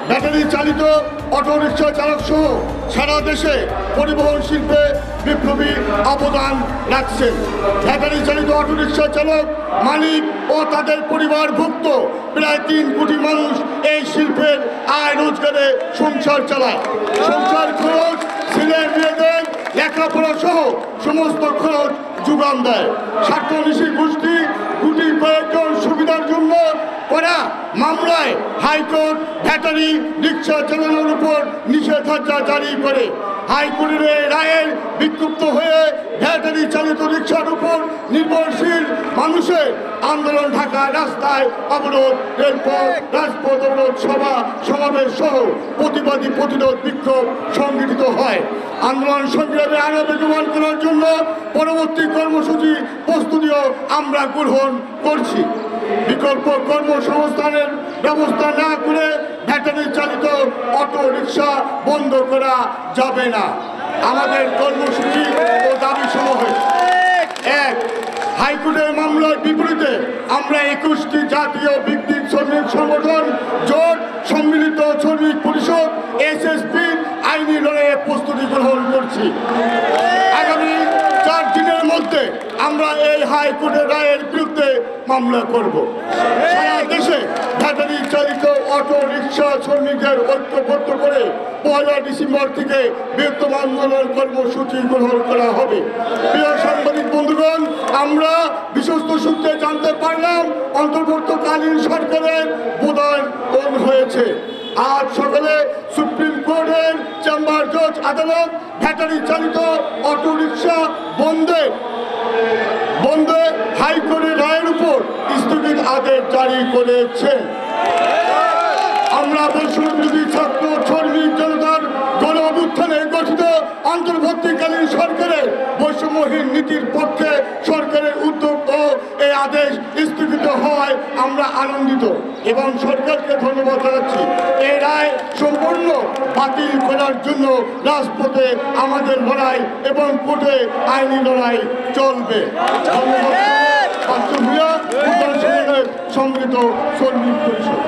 Battery চালিত autorickshaw চালক সহ সারা দেশে পরিবহন শিল্পে বিপ্লবী অবদান রাখছেন। ব্যাটারি চালিত অটোরিকশা চালক মালিক ও তাদের পরিবারভুক্ত প্রায় 3 কোটি মানুষ এই শিল্পের আয় রোজগারে সংসার চালায়। সংসার খরচ, ছেলে মেয়েদের লেখাপড়া সহ সমস্ত খরচ যোগান দেয়। স্বার্থন্বেষী গোষ্ঠী গুটি কয়েকজন সুবিধার জন্য করা মামলায় হাইকোর্ট ব্যাটারি রিক্সা চালানোর উপর নিষেধাজ্ঞা জারি করে। হাইকোর্টের এই রায়ের বিক্ষুব্ধ হয়ে ব্যাটারি চালিত রিক্সার উপর নির্ভরশীল মানুষের আন্দোলন, ঢাকা রাস্তায় অবরোধ, রেলপথ, রাজপথ অবরোধ, সমাবেশ সহ প্রতিবাদী প্রতিরোধ বিক্ষোভ সংগঠিত হয়। আন্দোলন সংগ্রামে আরো বেগবান করার জন্য পরবর্তী কর্মসূচি প্রস্তুতিও আমরা গ্রহণ করছি। বিকল্প কর্মসংস্থানের ব্যবস্থা না করে ব্যাটারি চালিত অটো রিক্সা বন্ধ করা যাবে না। আমাদের কর্মসূচি ও দাবি সমূহ: 1. হাইকোর্টের মামলার বিপরীতে আমরা 21টি জাতীয় ভিত্তিক শ্রমিক সংগঠন জোট, সম্মিলিত শ্রমিক পরিষদ, এসএসপি আইনি লড়াইয়ে প্রস্তুতি গ্রহণ করছি। আগামী 4 দিনের মধ্যে আমরা এই হাইকোর্টের রায়ের বিরুদ্ধে মামলা করব। সারা দেশে ব্যাটারি চালিত অটো রিক্সা শ্রমিকদের ঐক্যবদ্ধ করে 1 ডিসেম্বর থেকে বৃহত্তম আন্দোলন কর্মসূচি গ্রহণ করা হবে। প্রিয় সাংবাদিক বন্ধুগণ, আমরা বিশ্বস্ত সূত্রে জানতে পারলাম অন্তর্বর্তীকালীন সরকারের পদায়ন হয়েছে। আজ সকালে সুপ্রিম কোর্টের চেম্বার জজ আদালত ব্যাটারি চালিত অটো রিক্সা বন্ধে হাইকোর্টের রায়ের উপর স্থগিত আদেশ জারি করেছেন। আমরা বৈষম্যবিরোধী ছাত্র শ্রমিক জনতার গণ অভ্যুত্থানে গঠিত অন্তর্বর্তীকালীন সরকারের বৈষম্যহীন নীতির পক্ষে সরকারের উদ্যোগ ও এই আদেশ স্থগিত হওয়ায় আমরা আনন্দিত এবং সরকারকে ধন্যবাদ জানাচ্ছি। এই রায় সম্পূর্ণ বাতিল করার জন্য রাজপথে আমাদের লড়াই এবং কোর্টে আইনি লড়াই চলবে। ধন্যবাদ। সম্মিলিত শ্রমিক পরিষদ।